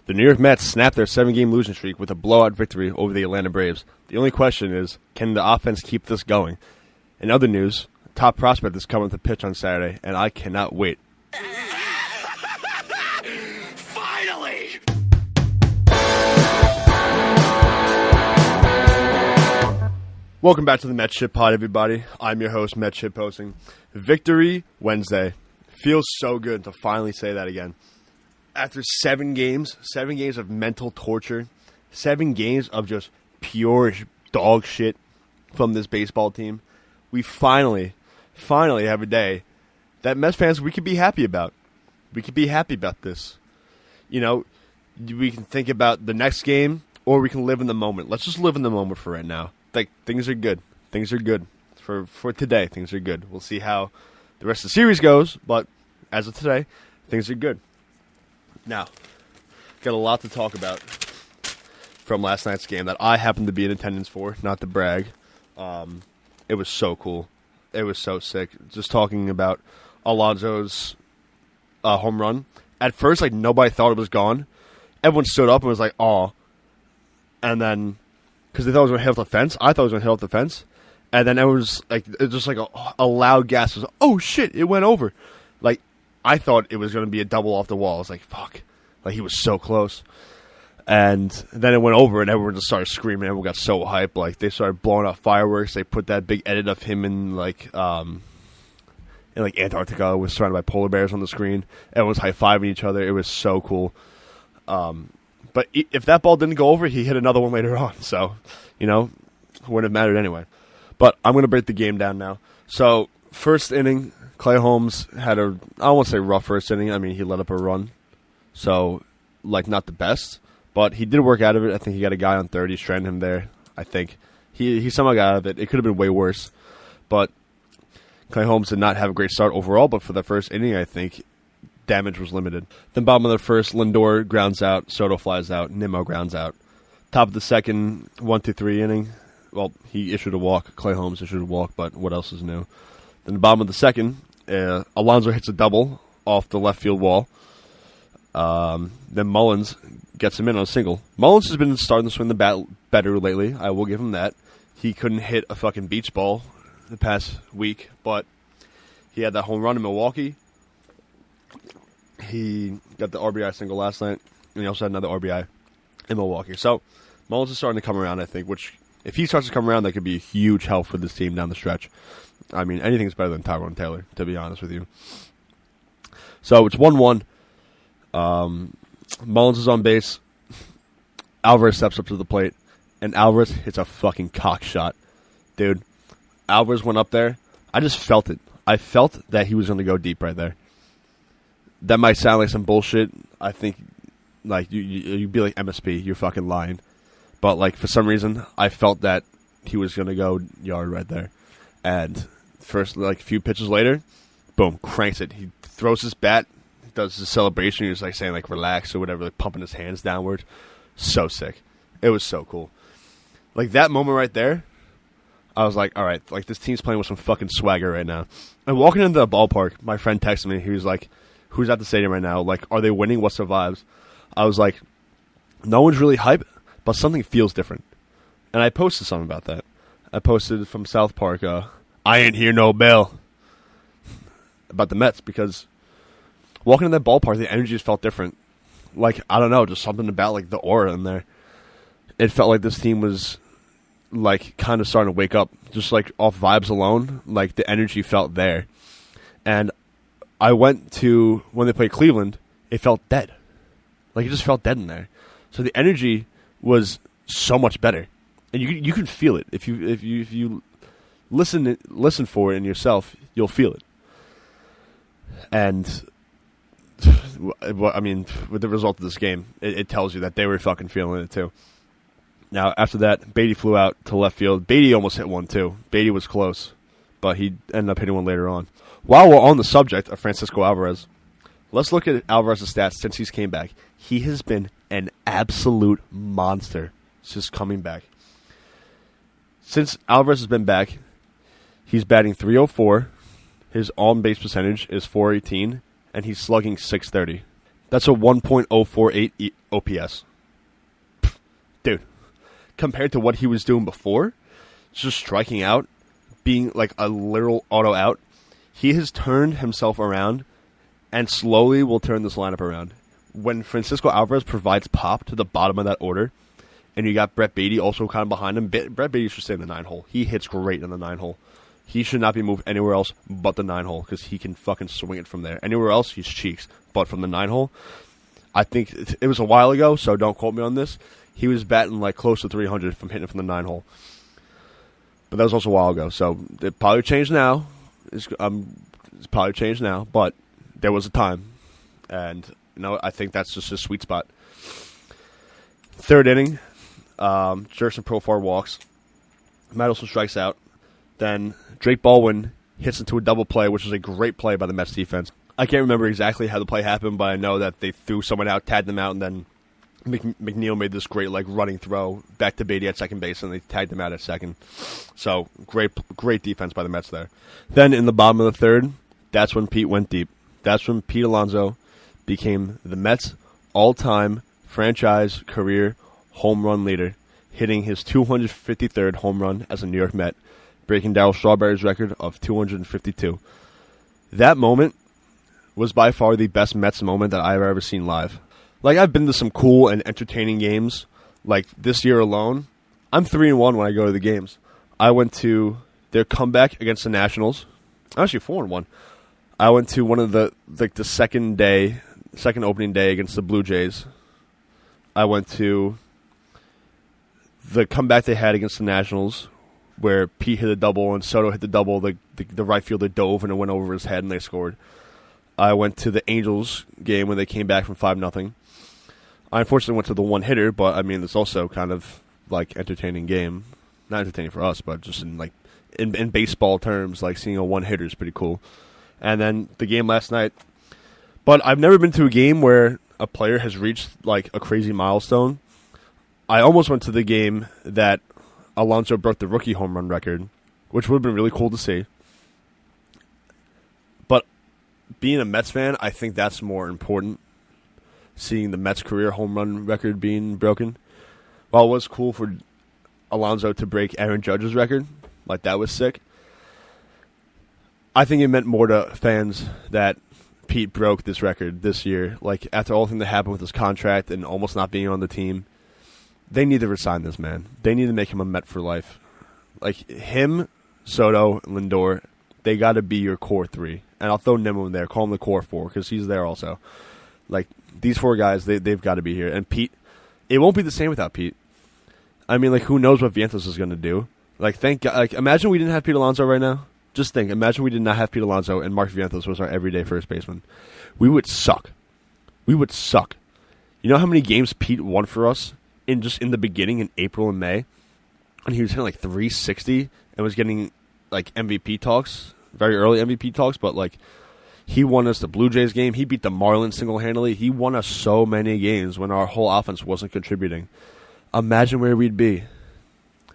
The New York Mets snapped their 7-game losing streak with a blowout victory over the Atlanta Braves. The only question is, can the offense keep this going? In other news, top prospect is coming to pitch on Saturday, and I cannot wait. Finally! Welcome back to the Mets Shit Pod, everybody. I'm your host, Mets Shit Posting. Victory Wednesday. Feels so good to finally say that again. After 7 games of mental torture, 7 games of just pure dog shit from this baseball team, we finally have a day that Mets fans, we could be happy about. We could be happy about this. You know, we can think about the next game, or we can live in the moment. Let's just live in the moment for right now. Like, things are good. Things are good. For today, things are good. We'll see how the rest of the series goes, but as of today, things are good. Now, got a lot to talk about from last night's game that I happened to be in attendance for, not to brag. It was so cool. It was so sick. Just talking about Alonso's home run. At first, like, nobody thought it was gone. Everyone stood up and was like, "Aw." And then, because they thought it was going to hit off the fence, I thought it was going to hit off the fence. And then it was like, it was just like a loud gasp. It was like, "Oh shit, it went over." Like, I thought it was going to be a double off the wall. I was like, fuck. Like, he was so close. And then it went over, and everyone just started screaming. Everyone got so hyped. Like, they started blowing up fireworks. They put that big edit of him in Antarctica, was surrounded by polar bears on the screen. Everyone was high-fiving each other. It was so cool. But if that ball didn't go over, he hit another one later on. So, you know, it wouldn't have mattered anyway. But I'm going to break the game down now. So, first inning, Clay Holmes had I don't want to say rough first inning. I mean, he let up a run. So, like, not the best. But he did work out of it. I think he got a guy on third. He stranded him there, I think. He somehow got out of it. It could have been way worse. But Clay Holmes did not have a great start overall. But for the first inning, I think damage was limited. Then bottom of the first, Lindor grounds out. Soto flies out. Nimmo grounds out. Top of the second, 1-2-3 inning. Well, he issued a walk. Clay Holmes issued a walk, but what else is new? Then the bottom of the second, Alonso hits a double off the left field wall. Then Mullins gets him in on a single. Mullins has been starting to swing the bat better lately. I will give him that. He couldn't hit a fucking beach ball the past week, but he had that home run in Milwaukee. He got the RBI single last night, and he also had another RBI in Milwaukee. So Mullins is starting to come around, I think, which, if he starts to come around, that could be a huge help for this team down the stretch. I mean, anything's better than Tyrone Taylor, to be honest with you. So it's 1-1. Mullins is on base. Alvarez steps up to the plate, and Alvarez hits a fucking cock shot. Dude, Alvarez went up there. I just felt it. I felt that he was going to go deep right there. That might sound like some bullshit. I think, like, you'd be like, MSP, you're fucking lying. But, like, for some reason, I felt that he was going to go yard right there. And first, like, a few pitches later, boom, cranks it. He throws his bat, does his celebration. He's, like, saying, like, relax or whatever, like, pumping his hands downward. So sick. It was so cool. Like, that moment right there, I was like, all right, like, this team's playing with some fucking swagger right now. And walking into the ballpark, my friend texted me. He was like, who's at the stadium right now? Like, are they winning? What's their vibes? I was like, no one's really hype, but something feels different. And I posted something about that. I posted from South Park, I ain't hear no bell, about the Mets, because walking in that ballpark, the energy just felt different. Like, I don't know, just something about, like, the aura in there. It felt like this team was, like, kind of starting to wake up. Just, like, off vibes alone, like, the energy felt there. And I went to, when they played Cleveland, it felt dead. Like, it just felt dead in there. So the energy was so much better. And you can feel it. If you listen for it in yourself, you'll feel it. And, I mean, with the result of this game, it tells you that they were fucking feeling it too. Now, after that, Beatty flew out to left field. Beatty almost hit one too. Beatty was close, but he ended up hitting one later on. While we're on the subject of Francisco Alvarez, let's look at Alvarez's stats since he's came back. He has been an absolute monster since coming back. Since Alvarez has been back, he's batting .304. His on-base percentage is .418, and he's slugging .630. That's a 1.048 OPS. Dude, compared to what he was doing before, just striking out, being like a literal auto out, he has turned himself around and slowly will turn this lineup around. When Francisco Alvarez provides pop to the bottom of that order, and you got Brett Beatty also kind of behind him, Brett Beatty should stay in the 9-hole. He hits great in the 9-hole. He should not be moved anywhere else but the 9-hole because he can fucking swing it from there. Anywhere else, he's cheeks. But from the 9-hole, I think it was a while ago, so don't quote me on this. He was batting like close to 300 from hitting it from the 9-hole. But that was also a while ago, so it probably changed now. It's probably changed now, but there was a time. And, I think that's just his sweet spot. Third inning, Jerson Profar walks. Madison strikes out. Then Drake Baldwin hits into a double play, which was a great play by the Mets defense. I can't remember exactly how the play happened, but I know that they threw someone out, tagged them out, and then McNeil made this great running throw back to Beatty at second base, and they tagged him out at second. So great defense by the Mets there. Then in the bottom of the third, that's when Pete went deep. That's when Pete Alonso became the Mets' all-time franchise career home run leader, hitting his 253rd home run as a New York Met, breaking Darryl Strawberry's record of 252. That moment was by far the best Mets moment that I've ever seen live. I've been to some cool and entertaining games. This year alone, I'm 3-1 when I go to the games. I went to their comeback against the Nationals. I'm actually 4-1. I went to one of the second opening day against the Blue Jays. I went to the comeback they had against the Nationals, where Pete hit a double and Soto hit the double. The right fielder dove and it went over his head and they scored. I went to the Angels game when they came back from 5-0. I unfortunately went to the one hitter, but it's also kind of entertaining game. Not entertaining for us, but just in baseball terms, seeing a one hitter is pretty cool. And then the game last night. But I've never been to a game where a player has reached a crazy milestone. I almost went to the game that Alonso broke the rookie home run record, which would have been really cool to see. But being a Mets fan, I think that's more important, seeing the Mets' career home run record being broken. While it was cool for Alonso to break Aaron Judge's record, that was sick, I think it meant more to fans that Pete broke this record this year. After all the things that happened with his contract and almost not being on the team, they need to resign this man. They need to make him a Met for life. Him, Soto, Lindor, they got to be your core three. And I'll throw Nimmo in there, call him the core four, because he's there also. These four guys, they've got to be here. And Pete, it won't be the same without Pete. Who knows what Vientos is going to do? Thank God. Imagine we didn't have Pete Alonso right now. Just think, imagine we did not have Pete Alonso and Mark Vientos was our everyday first baseman. We would suck. You know how many games Pete won for us in the beginning in April and May? And he was hitting 360 and was getting MVP talks, very early MVP talks, but he won us the Blue Jays game. He beat the Marlins single-handedly. He won us so many games when our whole offense wasn't contributing. Imagine where we'd be.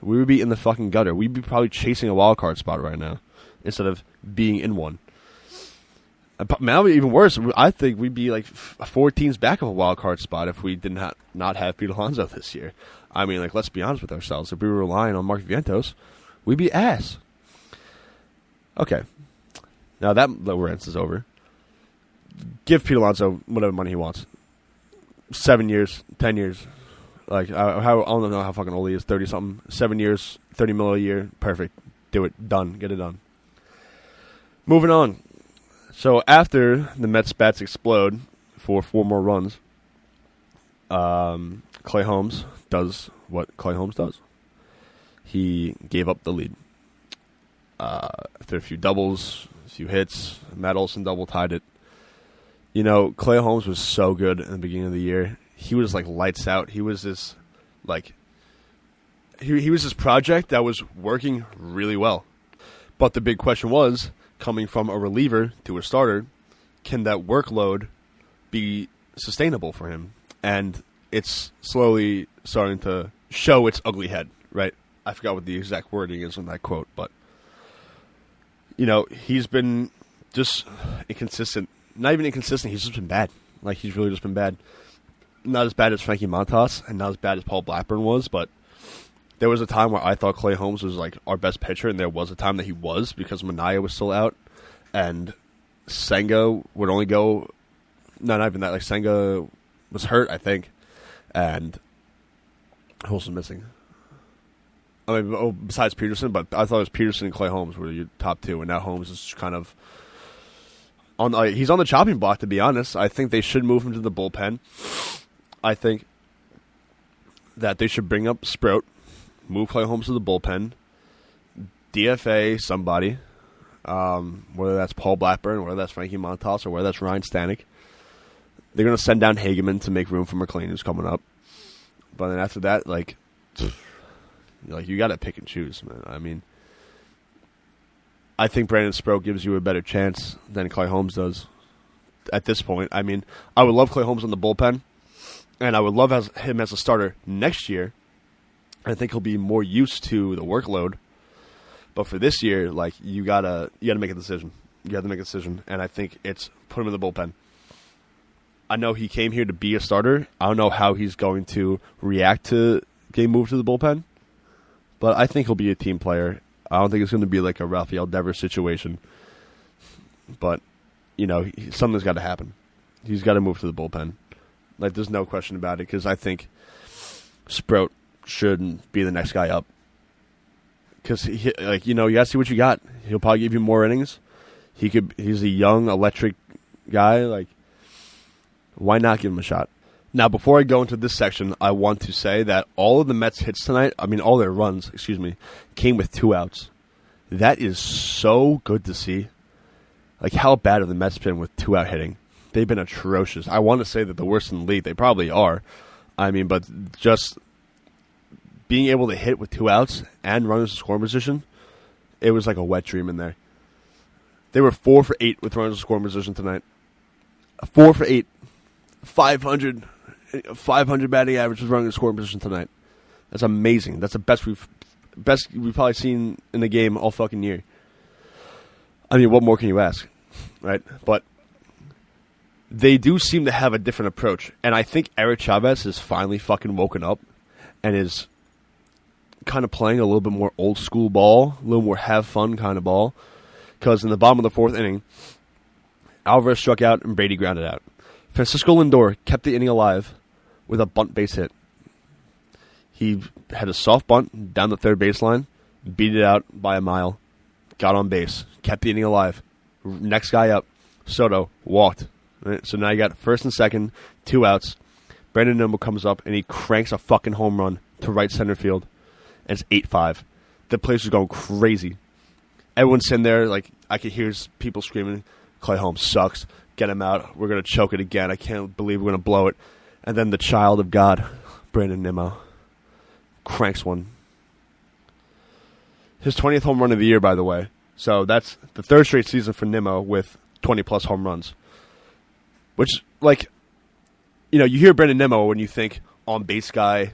We would be in the fucking gutter. We'd be probably chasing a wild card spot right now instead of being in one. Now, even worse, I think we'd be 4 teams back of a wild card spot if we did not have Pete Alonso this year. Let's be honest with ourselves. If we were relying on Mark Vientos, we'd be ass. Okay. Now that rant is over. Give Pete Alonso whatever money he wants. 7 years, 10 years. I don't know how fucking old he is, 30-something. 7 years, $30 million a year. Perfect. Do it. Done. Get it done. Moving on. So after the Mets bats explode for 4 more runs, Clay Holmes does what Clay Holmes does. He gave up the lead. After a few doubles, a few hits, Matt Olson double-tied it. Clay Holmes was so good in the beginning of the year. He was lights out. He was this he was this project that was working really well. But the big question was, coming from a reliever to a starter, can that workload be sustainable for him? And it's slowly starting to show its ugly head, right? I forgot what the exact wording is on that quote, but he's been just inconsistent. Not even inconsistent, he's just been bad. Like, he's really just been bad. Not as bad as Frankie Montas, and not as bad as Paul Blackburn was, but there was a time where I thought Clay Holmes was, like, our best pitcher, and there was a time that he was, because Minaya was still out, and Senga would only go... No, not even that. Like, Senga was hurt, I think, and who else was missing? I mean, besides Peterson, but I thought it was Peterson and Clay Holmes were your top two, and now Holmes is kind of he's on the chopping block, to be honest. I think they should move him to the bullpen. I think that they should bring up Sprout, move Clay Holmes to the bullpen, DFA somebody, whether that's Paul Blackburn, whether that's Frankie Montas, or whether that's Ryan Stanek. They're going to send down Hageman to make room for McClean, who's coming up. But then after that, like you got to pick and choose, man. I mean, I think Brandon Sprout gives you a better chance than Clay Holmes does at this point. I mean, I would love Clay Holmes in the bullpen, and I would love him as a starter next year. I think he'll be more used to the workload. But for this year, like, you gotta make a decision. You have to make a decision, and I think it's put him in the bullpen. I know he came here to be a starter. I don't know how he's going to react to getting moved to the bullpen, but I think he'll be a team player. I don't think it's going to be like a Rafael Devers situation, but, you know, something's got to happen. He's got to move to the bullpen. Like, there's no question about it, because I think Sprout shouldn't be the next guy up. Because, you got to see what you got. He'll probably give you more innings. He's a young, electric guy. Like, why not give him a shot? Now, before I go into this section, I want to say that all of the Mets hits tonight, all their runs, came with 2 outs. That is so good to see. Like, how bad have the Mets been with 2-out hitting? They've been atrocious. I want to say that the worst in the league. They probably are. But just being able to hit with 2 outs and runners in scoring position, it was like a wet dream in there. They were 4 for 8 with runners in scoring position tonight. 4 for 8. 500 batting average with running in scoring position tonight. That's amazing. That's the best we've probably seen in the game all fucking year. What more can you ask, right? But they do seem to have a different approach, and I think Eric Chavez is finally fucking woken up and is kind of playing a little bit more old school ball, a little more have fun kind of ball. Because in the bottom of the 4th inning, Alvarez struck out and Brady grounded out. Francisco Lindor kept the inning alive with a bunt base hit. He had a soft bunt down the third baseline, beat it out by a mile, got on base, kept the inning alive. Next guy up, Soto, walked. Right? So now you got first and second, 2 outs. Brandon Nimmo comes up and he cranks a fucking home run to right center field. And it's 8-5. The place was going crazy. Everyone's sitting there, like, I could hear people screaming, Clay Holmes sucks. Get him out. We're going to choke it again. I can't believe we're going to blow it. And then the child of God, Brandon Nimmo, cranks one. His 20th home run of the year, by the way. So that's the 3rd straight season for Nimmo with 20-plus home runs. Which, like, you hear Brandon Nimmo when you think on-base guy,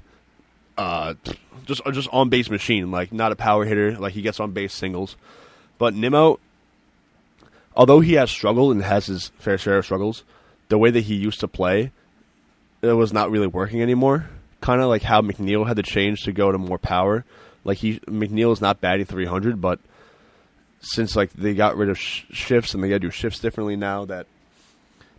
just on-base machine, like, not a power hitter. Like, he gets on-base singles. But Nimmo, although he has struggled and has his fair share of struggles, the way that he used to play, it was not really working anymore. Kind of like how McNeil had to change to go to more power. Like, McNeil is not batting .300, but since, like, they got rid of shifts and they got to do shifts differently now, that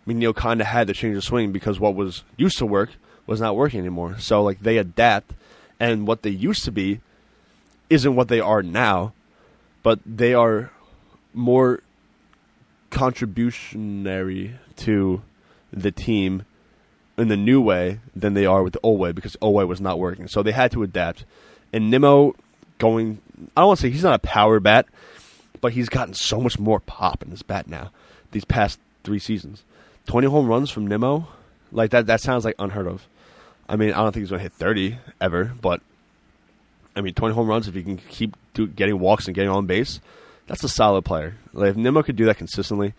McNeil kind of had to change the swing because what was used to work was not working anymore. So, like, they adapt, and what they used to be isn't what they are now, but they are more contributionary to the team in the new way than they are with the old way, because the old way was not working. So they had to adapt. And Nimmo going, I don't want to say he's not a power bat, but he's gotten so much more pop in his bat now these past 3 seasons. 20 home runs from Nimmo, like that sounds like unheard of. I don't think he's going to hit 30 ever, but 20 home runs, if he can keep getting walks and getting on base, that's a solid player. Like, if Nimmo could do that consistently,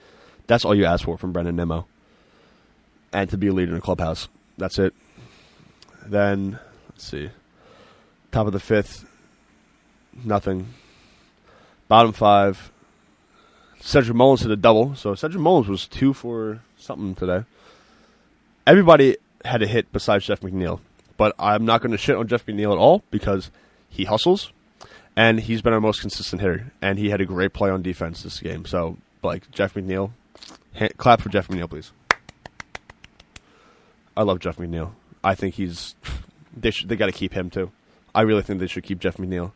that's all you ask for from Brandon Nimmo. And to be a leader in the clubhouse. That's it. Then, let's see. Top of the 5th, nothing. Bottom 5, Cedric Mullins hit a double. So Cedric Mullins was 2 for something today. everybody had a hit besides Jeff McNeil. But I'm not going to shit on Jeff McNeil at all because he hustles, and he's been our most consistent hitter. And he had a great play on defense this game. So, like, Jeff McNeil, clap for Jeff McNeil, please. I love Jeff McNeil. I think they got to keep him too. I really think they should keep Jeff McNeil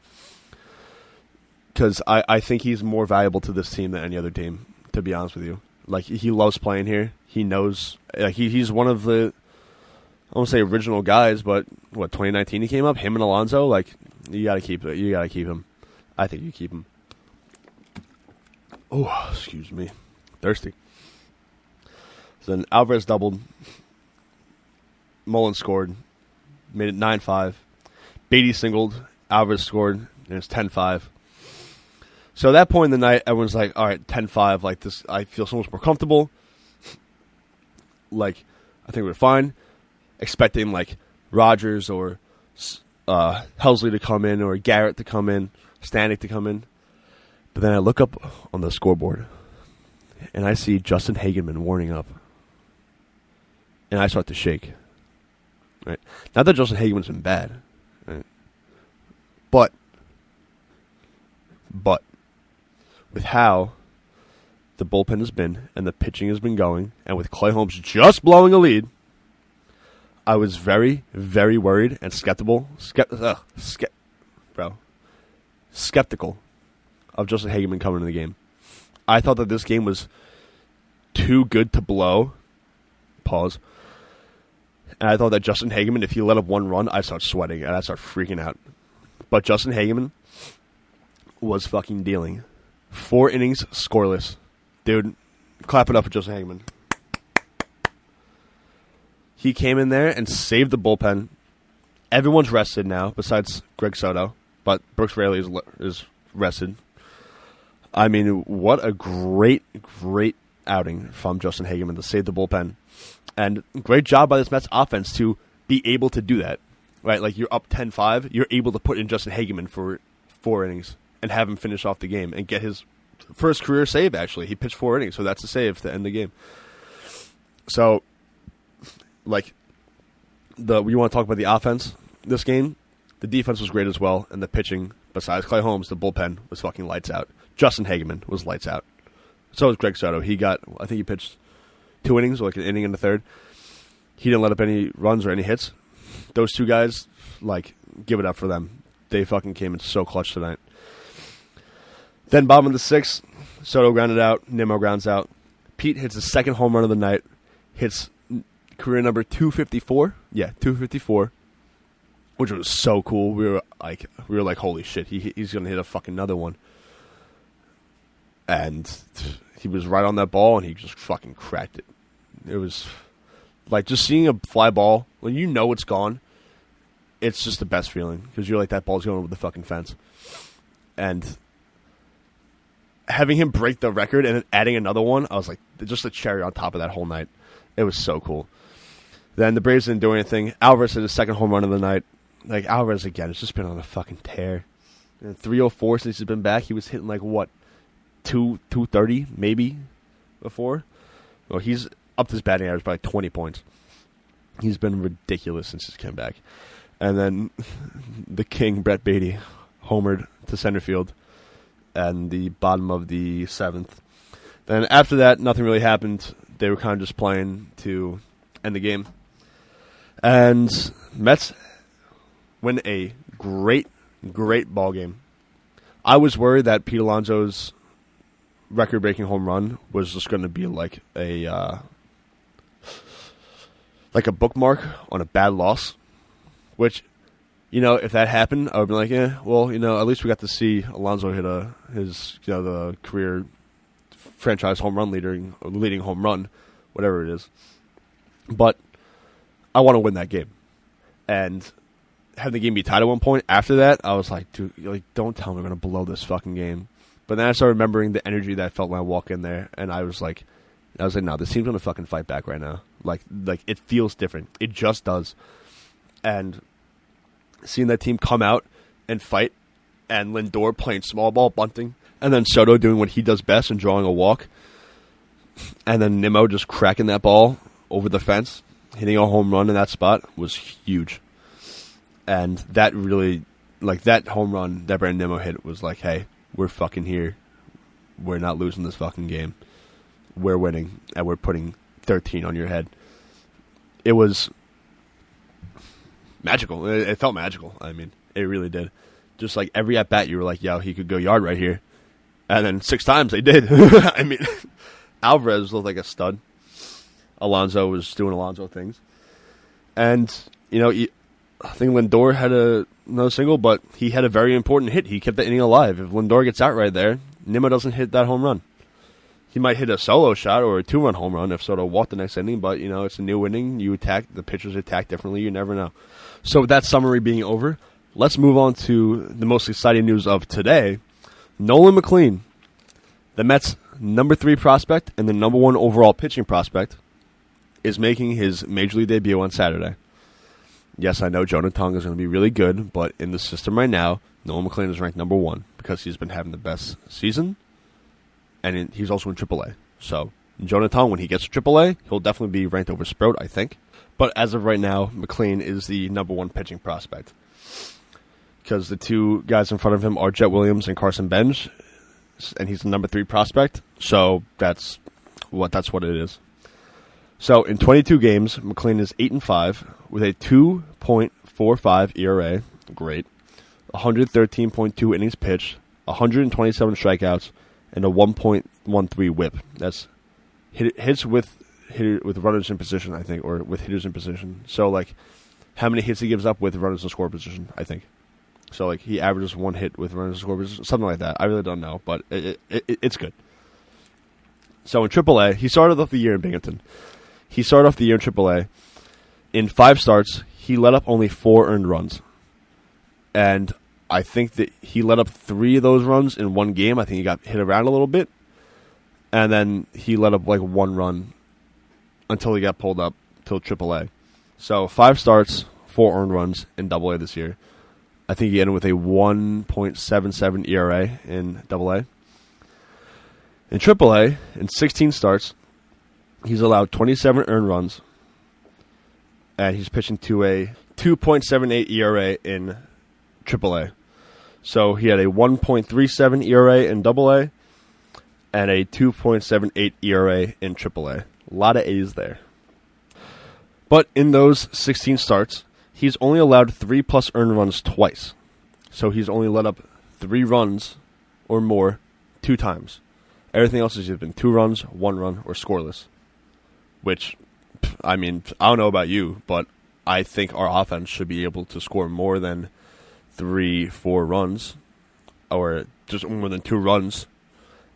because I think he's more valuable to this team than any other team. To be honest with you, like he loves playing here. He knows. Like he's one of the I won't say original guys, but 2019 he came up. Him and Alonso. Like you got to keep it. You got to keep him. I think you keep him. Oh, excuse me, thirsty. So then Alvarez doubled. Mullen scored, made it 9-5. Beatty singled, Alvarez scored, and it's 10-5. So at that point in the night, everyone's like, all right, 10-5, like this, I feel so much more comfortable. Like, I think we're fine. Expecting, like, Rogers or Helsley to come in, or Garrett to come in, Stanek to come in. But then I look up on the scoreboard, and I see Justin Hageman warming up. And I start to shake. Right. Not that Justin Hageman's been bad, right? But with how the bullpen has been and the pitching has been going, and with Clay Holmes just blowing a lead, I was very, very worried and skeptical of Justin Hageman coming into the game. I thought that this game was too good to blow. Pause. And I thought that Justin Hageman, if he let up one run, I'd start sweating and I'd start freaking out. But Justin Hageman was fucking dealing. 4 innings scoreless. Dude, clap it up for Justin Hageman. He came in there and saved the bullpen. Everyone's rested now, besides Greg Soto. But Brooks Raley is rested. I mean, what a great, great outing from Justin Hageman to save the bullpen. And great job by this Mets offense to be able to do that, right? Like you're up 10-5, you're able to put in Justin Hageman for 4 innings and have him finish off the game and get his first career save. Actually, he pitched 4 innings, so that's a save to end the game. So, like, we want to talk about the offense this game. The defense was great as well, and the pitching, besides Clay Holmes, the bullpen was fucking lights out. Justin Hageman was lights out. So was Greg Soto. I think he pitched 2 innings, or like an inning and a third. He didn't let up any runs or any hits. Those 2 guys, like, give it up for them. They fucking came in so clutch tonight. Then bottom of the 6th, Soto grounded out, Nimmo grounds out. Pete hits his second home run of the night, hits career number 254. Yeah, 254, which was so cool. We were like, holy shit, he's gonna hit a fucking another one. And he was right on that ball, and he just fucking cracked it. It was like just seeing a fly ball when you know it's gone. It's just the best feeling because you're like, that ball's going over the fucking fence. And having him break the record and then adding another one, I was like, just a cherry on top of that whole night. It was so cool. Then the Braves didn't do anything. Alvarez hit his second home run of the night. Like, Alvarez, again, has just been on a fucking tear. And 304 since he's been back. He was hitting, like, what, 230 maybe before? Well, he's upped his batting average by like 20 points. He's been ridiculous since he came back. And then the king, Brett Beatty, homered to center field and the bottom of the 7th. Then after that, nothing really happened. They were kind of just playing to end the game. And Mets win a great, great ball game. I was worried that Pete Alonso's record-breaking home run was just going to be like a bookmark on a bad loss, which, you know, if that happened, I would be like, well, you know, at least we got to see Alonso hit the career franchise home run leading home run, whatever it is. But I want to win that game. And having the game be tied at one point, after that, I was like, dude, like, don't tell me we're going to blow this fucking game. But then I started remembering the energy that I felt when I walked in there, and I was like, no, this team's going to fucking fight back right now. Like it feels different. It just does. And seeing that team come out and fight, and Lindor playing small ball bunting, and then Soto doing what he does best and drawing a walk, and then Nimmo just cracking that ball over the fence, hitting a home run in that spot was huge. And that really, like, that home run that Brandon Nimmo hit was like, hey, we're fucking here. We're not losing this fucking game. We're winning, and we're putting 13 on your head. It was magical. It felt magical. I mean, it really did. Just like every at-bat, you were like, yo, he could go yard right here. And then 6 times they did. I mean, Alvarez looked like a stud. Alonso was doing Alonso things. And, you know, I think Lindor had another single, but he had a very important hit. He kept the inning alive. If Lindor gets out right there, Nimmo doesn't hit that home run. He might hit a solo shot or a 2-run home run if Soto walked the next inning, but, you know, it's a new inning. You attack, the pitchers attack differently. You never know. So with that summary being over, let's move on to the most exciting news of today. Nolan McClean, the Mets' number 3 prospect and the number 1 overall pitching prospect, is making his Major League debut on Saturday. Yes, I know Jonah Tonga is going to be really good, but in the system right now, Nolan McClean is ranked number 1 because he's been having the best season, and he's also in AAA. So, Jonah Tonga, when he gets to AAA, he'll definitely be ranked over Sprout, I think. But as of right now, McClean is the number 1 pitching prospect because the 2 guys in front of him are Jet Williams and Carson Bench, and he's the number 3 prospect. So that's what it is. So in 22 games, McClean is 8-5 with a 2.45 ERA, great, 113.2 innings pitched, 127 strikeouts, and a 1.13 WHIP. That's hits with runners in position, I think, or with hitters in position. So like, how many hits he gives up with runners in score position, I think. So like, he averages 1 hit with runners in score position, something like that. I really don't know, but it's good. So in AAA, he started off the year in Binghamton. He started off the year in AAA. In 5 starts, he let up only 4 earned runs. And I think that he let up 3 of those runs in 1 game. I think he got hit around a little bit. And then he let up like 1 run until he got pulled up till AAA. So 5 starts, 4 earned runs in AA this year. I think he ended with a 1.77 ERA in AA. In AAA, in 16 starts, he's allowed 27 earned runs, and he's pitching to a 2.78 ERA in AAA. So he had a 1.37 ERA in AA and a 2.78 ERA in AAA. A lot of A's there. But in those 16 starts, he's only allowed 3+ earned runs twice. So he's only let up 3 runs or more 2 times. Everything else has either been 2 runs, 1 run, or scoreless. Which, I mean, I don't know about you, but I think our offense should be able to score more than 3-4 runs, or just more than 2 runs,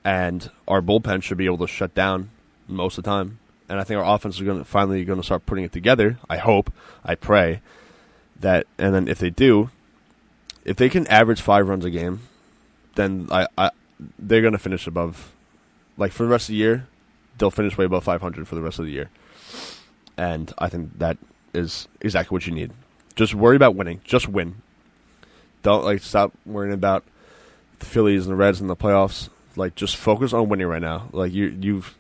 and our bullpen should be able to shut down most of the time. And I think our offense is finally going to start putting it together. I hope, I pray that, and then if they do, if they can average 5 runs a game, then they're going to finish above, like for the rest of the year, they'll finish way above 500 for the rest of the year. And I think that is exactly what you need. Just worry about winning. Just win. Don't stop worrying about the Phillies and the Reds in the playoffs. Just focus on winning right now. You've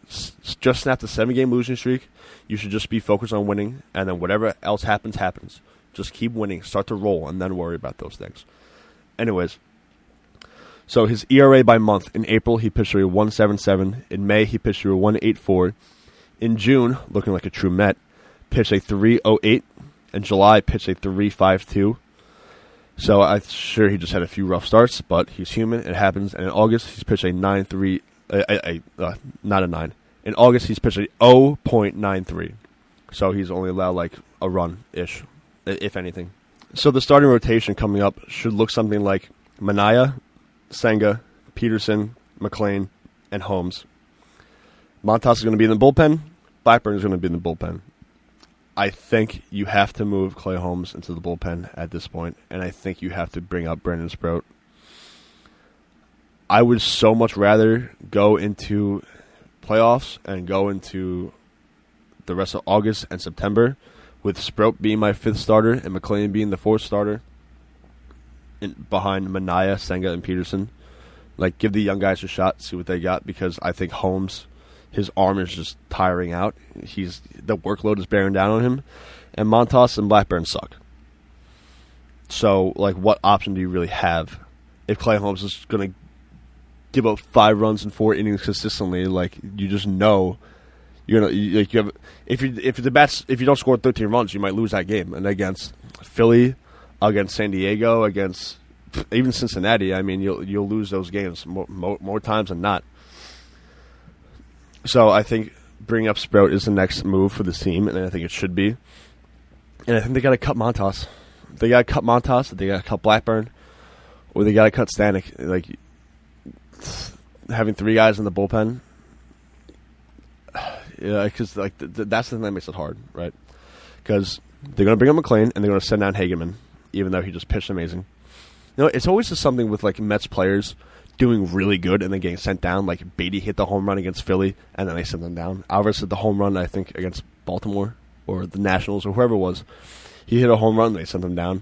just snapped a 7-game losing streak. You should just be focused on winning, and then whatever else happens. Just keep winning. Start to roll, and then worry about those things. Anyways, so his ERA by month, in April, he pitched to a 1.77. In May, he pitched to a 1.84. In June, looking like a true Met, pitched a 3.08. In July, pitched a 3.52. So I'm sure he just had a few rough starts, but he's human. It happens. And in August, he's pitched a 9.3. Not a 9. In August, he's pitched a 0.93. So he's only allowed a run-ish, if anything. So the starting rotation coming up should look something like Manaea, Senga, Peterson, McClean, and Holmes. Montas is going to be in the bullpen. Blackburn is going to be in the bullpen. I think you have to move Clay Holmes into the bullpen at this point, and I think you have to bring up Brandon Sprout. I would so much rather go into playoffs and go into the rest of August and September with Sprout being my 5th starter and McClean being the 4th starter behind Manaea, Senga, and Peterson. Give the young guys a shot, see what they got, because I think Holmes His arm is just tiring out. The workload is bearing down on him. And Montas and Blackburn suck. So, like, what option do you really have? If Clay Holmes is going to give up 5 runs in 4 innings consistently, like, you just know you're gonna you have if you don't score 13 runs, you might lose that game. And against Philly, against San Diego, against even Cincinnati, I mean, you'll lose those games more times than not. So I think bringing up Sprout is the next move for this team, and I think it should be. And I think they got to cut Montas. They got to cut Montas. They got to cut Blackburn, or they got to cut Stanek. Like, having 3 guys in the bullpen, yeah, because like that's the thing that makes it hard, right? Because they're going to bring up McClean and they're going to send down Hageman, even though he just pitched amazing. You know, it's always just something with like Mets players doing really good and then getting sent down. Like Beatty hit the home run against Philly and then they sent them down. Alvarez hit the home run, I think, against Baltimore or the Nationals or whoever it was. He hit a home run and they sent him down.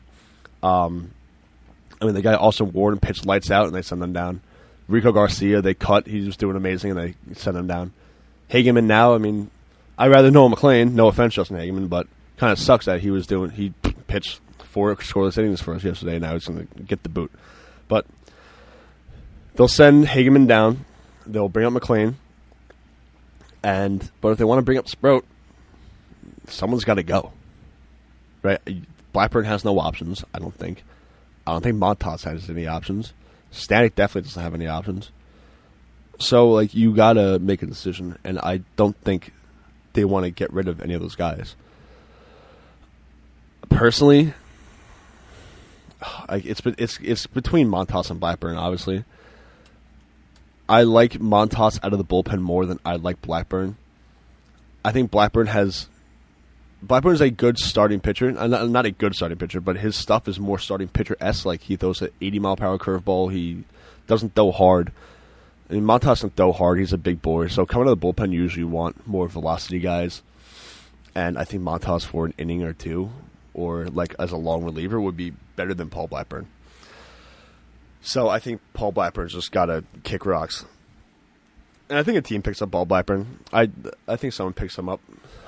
I mean, the guy Austin Warren pitched lights out and they sent him down. Rico Garcia, they cut. He was doing amazing and they sent him down. Hageman now, I mean, I'd rather Noah McClean. No offense, Justin Hageman, but kind of sucks that he pitched 4 scoreless innings for us yesterday. Now he's going to get the boot. But they'll send Hageman down. They'll bring up McClean. But if they want to bring up Sprout, someone's got to go. Right? Blackburn has no options, I don't think. I don't think Montas has any options. Stanek definitely doesn't have any options. So, like, you got to make a decision, and I don't think they want to get rid of any of those guys. Personally, it's between Montas and Blackburn, obviously. I like Montas out of the bullpen more than I like Blackburn. I think Blackburn's a good starting pitcher. Not a good starting pitcher, but his stuff is more starting pitcher-esque. Like, he throws an 80-mile-per-hour curveball. He doesn't throw hard. I mean, Montas doesn't throw hard. He's a big boy. So coming to the bullpen, you usually want more velocity guys. And I think Montas for an inning or 2, or like as a long reliever, would be better than Paul Blackburn. So I think Paul Blackburn's just got to kick rocks. And I think a team picks up Paul Blackburn. I think someone picks him up.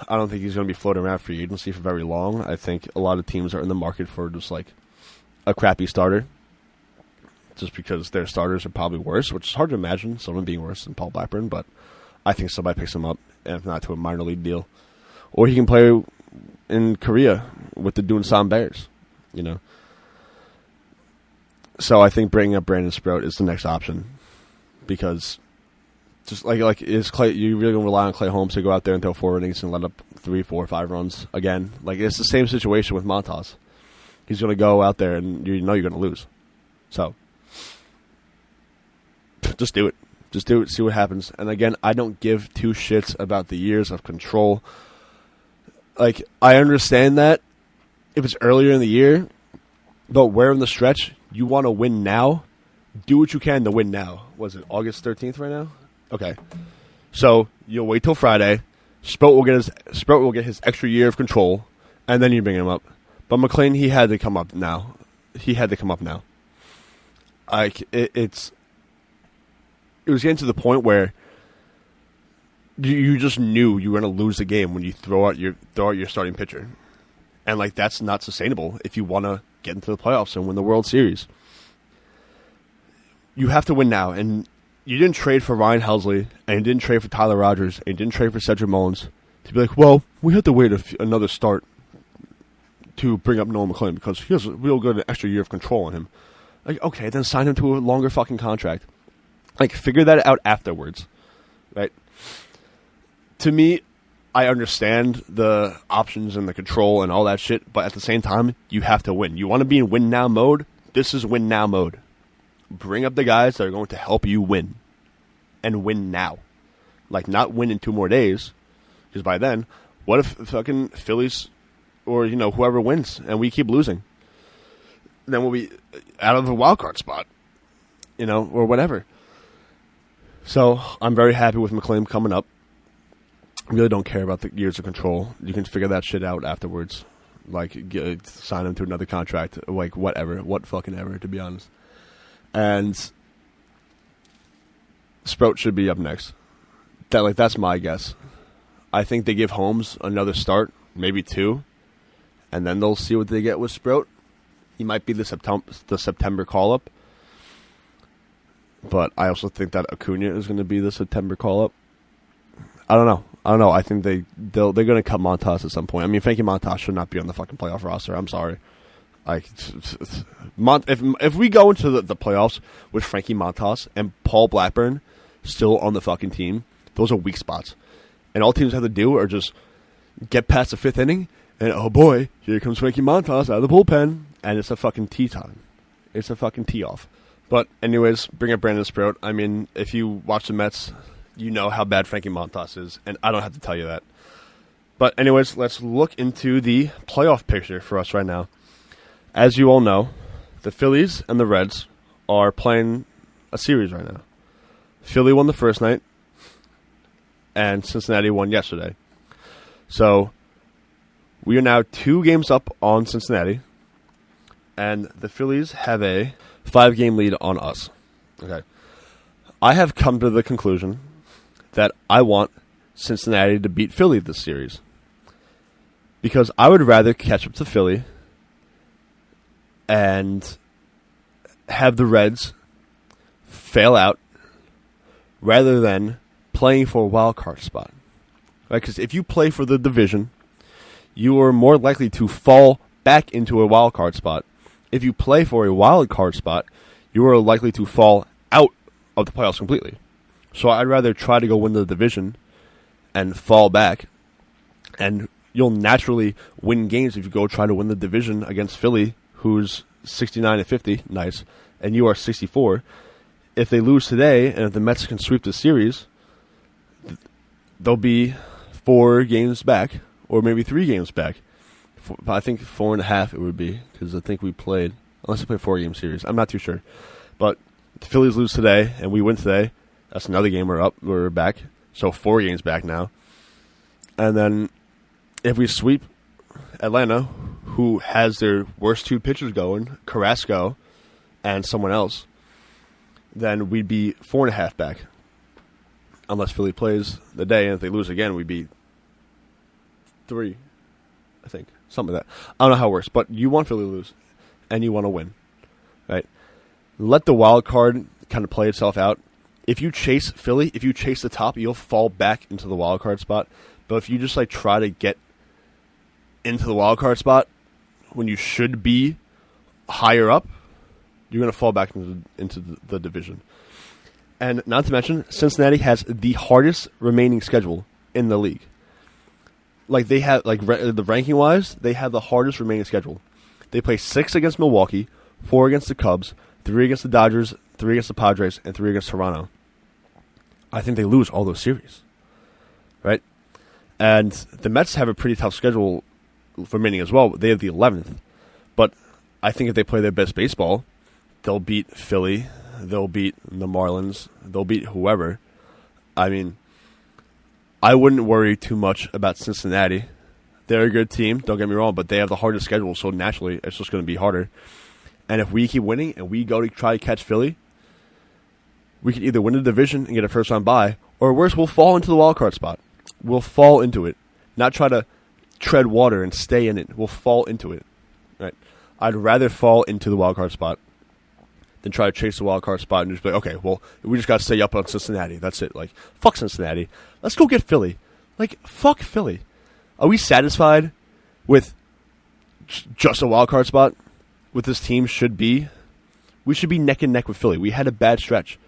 I don't think he's going to be floating around free agency for very long. I think a lot of teams are in the market for just like a crappy starter. Just because their starters are probably worse, which is hard to imagine someone being worse than Paul Blackburn, but I think somebody picks him up, and if not to a minor league deal. Or he can play in Korea with the Doosan Bears, you know. So I think bringing up Brandon Sprout is the next option, because just like is Clay, you really going to rely on Clay Holmes to go out there and throw 4 innings and let up 3, 4, 5 runs again? Like, it's the same situation with Montas. He's going to go out there and you know you're going to lose. So just do it. Just do it. See what happens. And again, I don't give 2 shits about the years of control. Like, I understand that if it's earlier in the year, but where in the stretch you want to win now, do what you can to win now. Was it August 13th right now? Okay. So you'll wait till Friday. Sprout will get his extra year of control, and then you bring him up. But McClean, he had to come up now. Like, it was getting to the point where you just knew you were going to lose the game when you throw out your starting pitcher. And, like, that's not sustainable if you want to get into the playoffs and win the World Series. You have to win now. And you didn't trade for Ryan Helsley, and you didn't trade for Tyler Rogers, and you didn't trade for Cedric Mullins to be like, well, we have to wait another start to bring up Noah McClean because he has a real good extra year of control on him. Like, okay, then sign him to a longer fucking contract. Like, figure that out afterwards, right? To me, I understand the options and the control and all that shit, but at the same time, you have to win. You want to be in win-now mode? This is win-now mode. Bring up the guys that are going to help you win. And win now. Like, not win in 2 more days, because by then, what if fucking Phillies or, you know, whoever wins and we keep losing? Then we'll be out of the wild card spot, you know, or whatever. So I'm very happy with McClean coming up. I really don't care about the years of control. You can figure that shit out afterwards. Like, sign him to another contract. Like, whatever. What fucking ever, to be honest. And Sprout should be up next. That's my guess. I think they give Holmes another start, maybe 2, and then they'll see what they get with Sprout. He might be the September call-up. But I also think that Acuna is going to be the September call-up. I don't know. I think they're going to cut Montas at some point. I mean, Frankie Montas should not be on the fucking playoff roster. I'm sorry. If we go into the playoffs with Frankie Montas and Paul Blackburn still on the fucking team, those are weak spots. And all teams have to do are just get past the 5th inning, and oh boy, here comes Frankie Montas out of the bullpen, and it's a fucking tee time. It's a fucking tee off. But anyways, bring up Brandon Sprout. I mean, if you watch the Mets, you know how bad Frankie Montas is, and I don't have to tell you that. But anyways, let's look into the playoff picture for us right now. As you all know, the Phillies and the Reds are playing a series right now. Philly won the first night, and Cincinnati won yesterday. So we are now 2 games up on Cincinnati, and the Phillies have a 5-game lead on us. Okay. I have come to the conclusion that I want Cincinnati to beat Philly this series, because I would rather catch up to Philly and have the Reds fail out rather than playing for a wild card spot. Right? Because if you play for the division, you are more likely to fall back into a wild card spot. If you play for a wild card spot, you are likely to fall out of the playoffs completely. So I'd rather try to go win the division and fall back, and you'll naturally win games if you go try to win the division against Philly, who's 69-50, nice, and you are 64. If they lose today, and if the Mets can sweep the series, they'll be 4 games back, or maybe 3 games back. I think 4.5 it would be, because I think we played, unless we play a 4-game series. I'm not too sure. But if the Phillies lose today, and we win today, that's another game we're back. So 4 games back now. And then if we sweep Atlanta, who has their worst 2 pitchers going, Carrasco and someone else, then we'd be 4.5 back. Unless Philly plays the day, and if they lose again, we'd be 3, I think. Something like that. I don't know how it works, but you want Philly to lose, and you want to win. Right? Let the wild card kind of play itself out. If you chase Philly, if you chase the top, you'll fall back into the wild card spot. But if you just try to get into the wild card spot when you should be higher up, you're going to fall back into the division. And not to mention, Cincinnati has the hardest remaining schedule in the league. They have the ranking wise, they have the hardest remaining schedule. They play 6 against Milwaukee, 4 against the Cubs, 3 against the Dodgers, 3 against the Padres, and 3 against Toronto. I think they lose all those series, right? And the Mets have a pretty tough schedule remaining as well. They have the 11th. But I think if they play their best baseball, they'll beat Philly, they'll beat the Marlins, they'll beat whoever. I mean, I wouldn't worry too much about Cincinnati. They're a good team, don't get me wrong, but they have the hardest schedule, so naturally it's just going to be harder. And if we keep winning and we go to try to catch Philly, we can either win the division and get a first-round bye, or worse, we'll fall into the wild card spot. We'll fall into it, not try to tread water and stay in it. We'll fall into it. Right? I'd rather fall into the wild card spot than try to chase the wild card spot and just be like, okay, well, we just got to stay up on Cincinnati. That's it. Fuck Cincinnati. Let's go get Philly. Fuck Philly. Are we satisfied with just a wild card spot? What this team should be? We should be neck and neck with Philly. We had a bad stretch.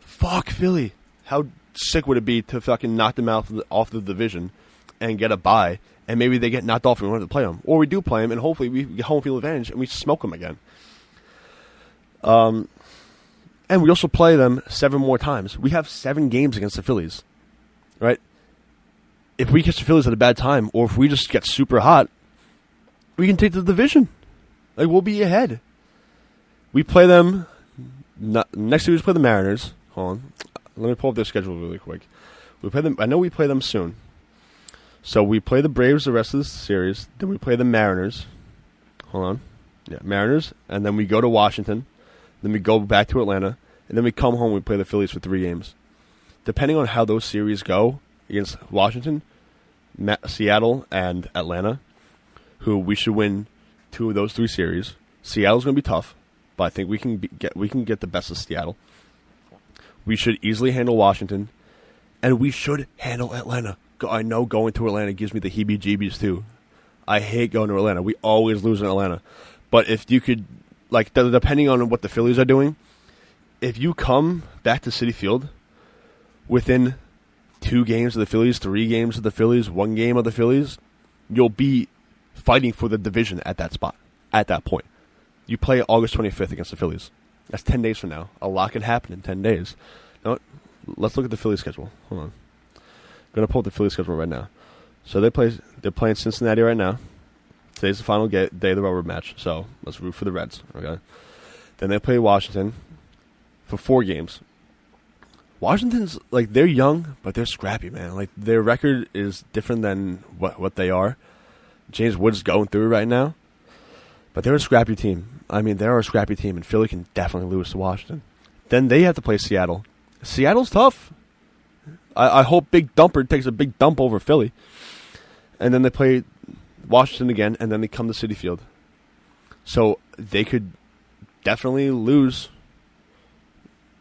Fuck Philly. How sick would it be to fucking knock them off the division and get a bye, and maybe they get knocked off and we don't have to play them. Or we do play them, and hopefully we get home field advantage and we smoke them again. And we also play them 7 more times. We have 7 games against the Phillies, right? If we catch the Phillies at a bad time, or if we just get super hot, we can take the division. We'll be ahead. We play them, next series we play the Mariners. Hold on. Let me pull up their schedule really quick. We play them. I know we play them soon. So we play the Braves the rest of the series. Then we play the Mariners. Hold on. Yeah, Mariners. And then we go to Washington. Then we go back to Atlanta. And then we come home and we play the Phillies for 3 games. depending on how those series go against Washington, Seattle, and Atlanta, who we should win 2 of those 3 series. Seattle's going to be tough, but I think we can get the best of Seattle. We should easily handle Washington, and we should handle Atlanta. I know going to Atlanta gives me the heebie-jeebies too. I hate going to Atlanta. We always lose in Atlanta. But if you could, like, depending on what the Phillies are doing, if you come back to Citi Field within 2 games of the Phillies, 3 games of the Phillies, 1 game of the Phillies, you'll be fighting for the division at that spot, at that point. You play August 25th against the Phillies. That's 10 days from now. A lot can happen in 10 days. You know what? Let's look at the Phillies schedule. Hold on. I'm going to pull up the Phillies schedule right now. So they're playing Cincinnati right now. Today's the final day of the rubber match, so let's root for the Reds. Okay. Then they play Washington for 4 games. Washington's, like, they're young, but they're scrappy, man. Like, their record is different than what they are. James Wood's going through it right now. But they're a scrappy team. I mean, they're a scrappy team, and Philly can definitely lose to Washington. Then they have to play Seattle. Seattle's tough. I hope Big Dumper takes a big dump over Philly. And then they play Washington again, and then they come to Citi Field. So they could definitely lose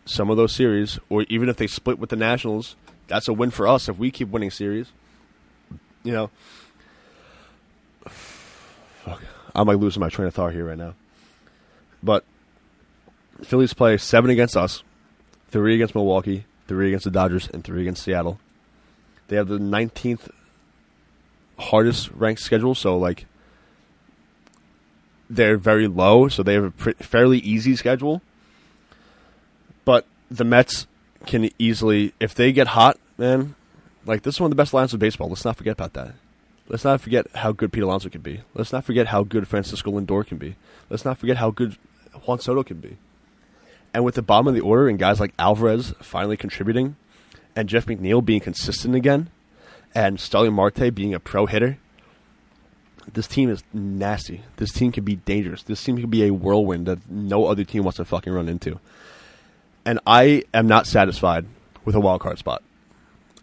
some of those series, or even if they split with the Nationals, that's a win for us if we keep winning series. You know, fuck, I'm like losing my train of thought here right now. But Phillies play 7 against us, 3 against Milwaukee, 3 against the Dodgers, and 3 against Seattle. They have the 19th hardest ranked schedule, so like they're very low, so they have a fairly easy schedule. But the Mets can easily, if they get hot, man, like this is one of the best lines of baseball. Let's not forget about that. Let's not forget how good Pete Alonso can be. Let's not forget how good Francisco Lindor can be. Let's not forget how good Juan Soto can be. And with the bottom of the order and guys like Alvarez finally contributing, and Jeff McNeil being consistent again, and Starling Marte being a pro hitter, this team is nasty. This team can be dangerous. This team can be a whirlwind that no other team wants to fucking run into. And I am not satisfied with a wild card spot.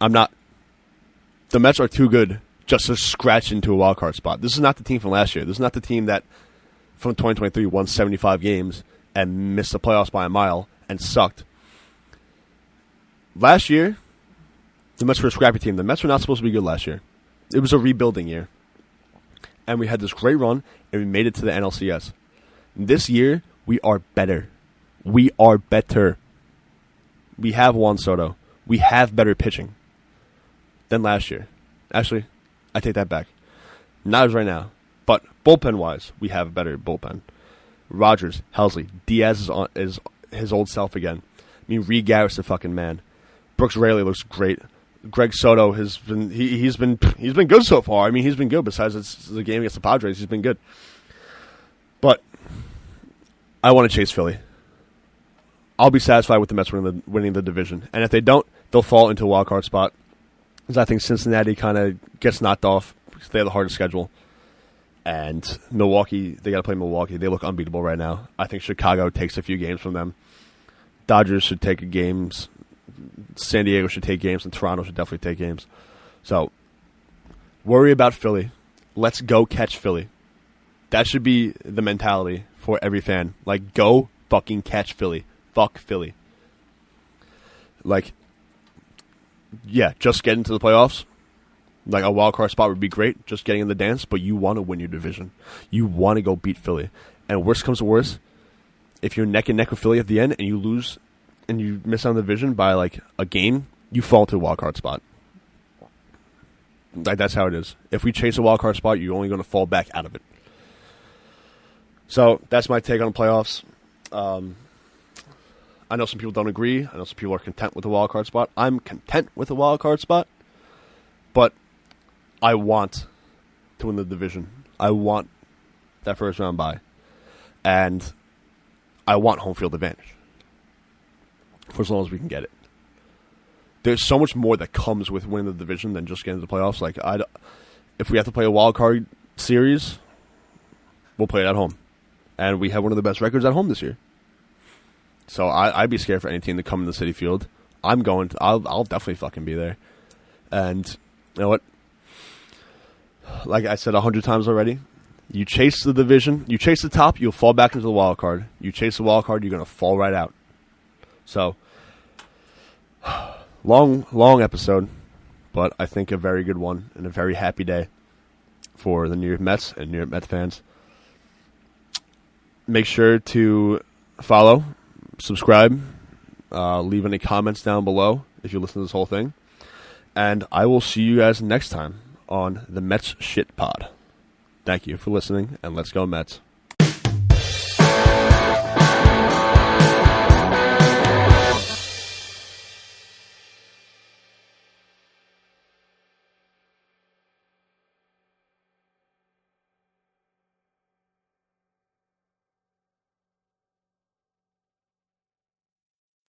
I'm not. The Mets are too good just to scratch into a wild card spot. This is not the team from last year. This is not the team that from 2023 won 75 games and missed the playoffs by a mile and sucked. Last year, the Mets were a scrappy team. The Mets were not supposed to be good last year. It was a rebuilding year. And we had this great run, and we made it to the NLCS. This year, we are better. We are better. We have Juan Soto. We have better pitching than last year. Actually, I take that back. Not as right now. But bullpen-wise, we have a better bullpen. Rogers, Helsley, Diaz is his old self again. I mean, Reed Garrett's the fucking man. Brooks Raley looks great. Greg Soto has been he's been good so far. I mean, he's been good. Besides the game against the Padres, he's been good. But I want to chase Philly. I'll be satisfied with the Mets winning the division, and if they don't, they'll fall into a wild card spot. Because I think Cincinnati kind of gets knocked off because they have the hardest schedule, and Milwaukee, they got to play Milwaukee. They look unbeatable right now. I think Chicago takes a few games from them. Dodgers should take games. San Diego should take games, and Toronto should definitely take games. So, worry about Philly. Let's go catch Philly. That should be the mentality for every fan. Like, go fucking catch Philly. Fuck Philly. Like, yeah, just get into the playoffs. Like, a wild card spot would be great, just getting in the dance, but you want to win your division. You want to go beat Philly. And worst comes to worst, if you're neck and neck with Philly at the end and you lose and you miss on the division by, like, a game, you fall to a wild card spot. Like, that's how it is. If we chase a wild card spot, you're only going to fall back out of it. So, that's my take on the playoffs. I know some people don't agree. I know some people are content with the wild card spot. I'm content with the wild card spot, but I want to win the division. I want that first round bye, and I want home field advantage for as long as we can get it. There's so much more that comes with winning the division than just getting to the playoffs. Like, if we have to play a wild card series, we'll play it at home, and we have one of the best records at home this year. So I'd be scared for any team to come in the Citi Field I'm going to. I'll definitely fucking be there. And you know what? Like I said 100 times already, you chase the division, you chase the top, you'll fall back into the wild card. You chase the wild card, you're gonna fall right out. So, long episode, but I think a very good one and a very happy day for the New York Mets and New York Mets fans. Make sure to follow, subscribe, leave any comments down below if you listen to this whole thing. And I will see you guys next time on the Mets Shit Pod. Thank you for listening, and let's go Mets.